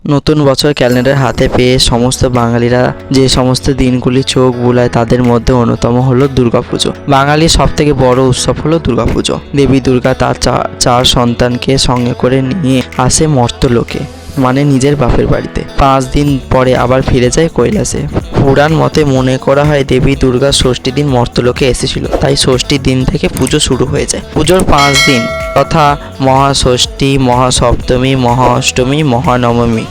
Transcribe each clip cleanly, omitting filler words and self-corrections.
নতুন বছর ক্যালেন্ডার হাতে পেয়ে সমস্ত বাঙালিরা যে সমস্ত দিনগুলি চোখ বুলায় তাদের মধ্যে অন্যতম হলো দুর্গাপুজো। বাঙালির সবথেকে বড় উৎসব হলো দুর্গাপুজো। দেবী দুর্গা তার চার সন্তানকে সঙ্গে করে নিয়ে আসে মর্ত্যলোকে, মানে নিজের বাপের বাড়িতে। 5 দিন পরে আবার ফিরে যায় কৈলাসে। পুরাণ মতে মনে করা হয় দেবী দুর্গা ষষ্ঠী দিন মর্ত্যলোকে এসেছিল, তাই ষষ্ঠী দিন থেকে পুজো শুরু হয়ে যায়। পুজোর 5 দিন তথা মহাষষ্ঠী, মহাসপ্তমী, মহাঅষ্টমী, মহানবমী,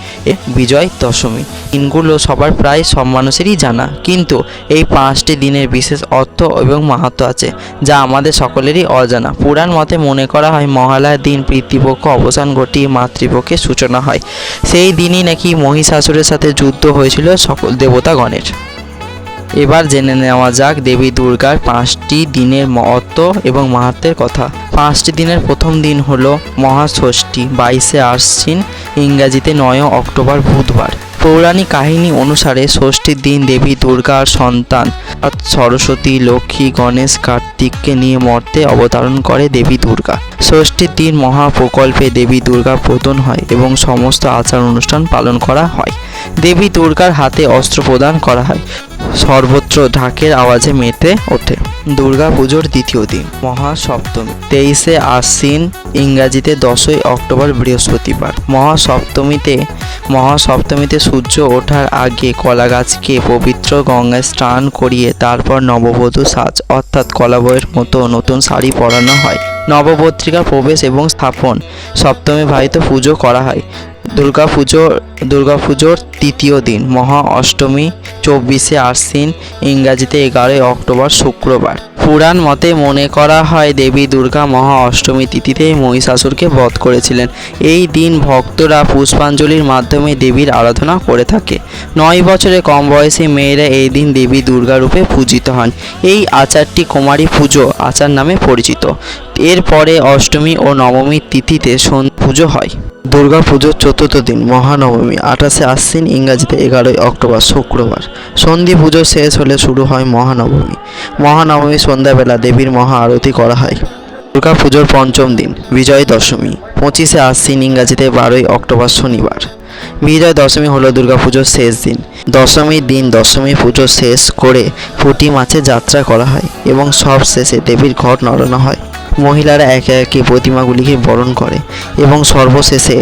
বিজয় দশমী দিনগুলো সবার প্রায় সব মানুষেরই জানা, কিন্তু এই 5টি দিনের বিশেষ অর্থ এবং মাহাত্ম্য আছে যা আমাদের সকলেরই অজানা। পুরাণ মতে মনে করা হয় মহালয়ার দিন পিতৃপক্ষ অবসান ঘটিয়ে মাতৃপক্ষের সূচনা হয়। সেই দিনই নাকি মহিষাসুরের সাথে যুদ্ধ হয়েছিল সকল দেবতাগণের। এবার জেনে নেওয়া যাক দেবী দুর্গার 5টি দিনের মহত্ব এবং মাহাত্ম্যের কথা। 5টি দিনের প্রথম দিন হলো মহাষষ্ঠী, 22শে আশ্বিন, ইংরাজিতে 9 অক্টোবর বুধবার। পৌরাণিক কাহিনী অনুসারে ষষ্ঠীর দিন দেবী দুর্গার সন্তান সরস্বতী, লক্ষ্মী, গণেশ, কার্তিককে নিয়ে মর্তে অবতরণ করে দেবী দুর্গা। ষষ্ঠীর দিন মহাপ্রকল্পে দেবী দুর্গা প্রদান হয় এবং সমস্ত আচার অনুষ্ঠান পালন করা হয়। দেবী দুর্গার হাতে অস্ত্র প্রদান করা হয়। সর্বত্র ঢাকের আওয়াজে মেতে ওঠে। দুর্গা পুজোর দ্বিতীয় দিন মহাসপ্তমী, 23শে আশ্বিন, ইংরাজিতে 10ই অক্টোবর বৃহস্পতিবার। মহাসপ্তমীতে সূর্য ওঠার আগে কলা গাছকে পবিত্র গঙ্গায় স্নান করিয়ে তারপর নববধূ সাজ অর্থাৎ কলাবইয়ের মতো নতুন শাড়ি পরানো হয়। নবপত্রিকা প্রবেশ এবং স্থাপন সপ্তমী ভাইতে পুজো করা হয়। দুর্গাপুজোর তৃতীয় দিন মহা অষ্টমী, 24শে আশ্বিন, ইংরাজিতে 11ই অক্টোবর শুক্রবার। পুরাণ মতে মনে করা হয় দেবী দুর্গা মহা অষ্টমী তিথিতে মহিষাসুরকে বধ করেছিলেন। এই দিন ভক্তরা পুষ্পাঞ্জলির মাধ্যমে দেবীর আরাধনা করে থাকে। 9 বছরের কম বয়সী মেয়েরা এই দিন দেবী দুর্গা রূপে পূজিত হন। এই আচারটি কুমারী পুজো আচার নামে পরিচিত। এরপরে অষ্টমী ও নবমীর তিথিতে পুজো হয়। দুর্গা পুজোর চতুর্থ দিন মহানবমী, 28শে আশ্বিন, ইংরাজিতে 11ই অক্টোবর শুক্রবার। সন্ধি পুজো শেষ হলে শুরু হয় মহানবমী। মহানবমী সন্ধ্যাবেলা দেবীর মহা আরতি করা হয়। দুর্গা পুজোর পঞ্চম দিন বিজয় দশমী, 25শে আশ্বিন, ইংরাজিতে 12ই অক্টোবর শনিবার। বিজয় দশমী হলো দুর্গাপুজোর শেষ দিন। দশমীর দিন দশমী পুজো শেষ করে পুঁটি মাছের যাত্রা করা হয় এবং সব শেষে দেবীর ঘট নড়ানো হয়। মহিলারা একে একে প্রতিমাগুলিকে বরণ করে এবং সর্বশেষে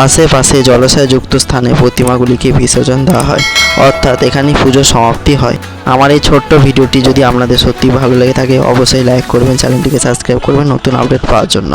আশেপাশে জলাশয়যুক্ত স্থানে প্রতিমাগুলিকে বিসর্জন দেওয়া হয়, অর্থাৎ এখানেই পুজোর সমাপ্তি হয়। আমার এই ছোট্ট ভিডিওটি যদি আপনাদের সত্যি ভালো লেগে থাকে অবশ্যই লাইক করবেন, চ্যানেলটিকে সাবস্ক্রাইব করবেন নতুন আপডেট পাওয়ার জন্য।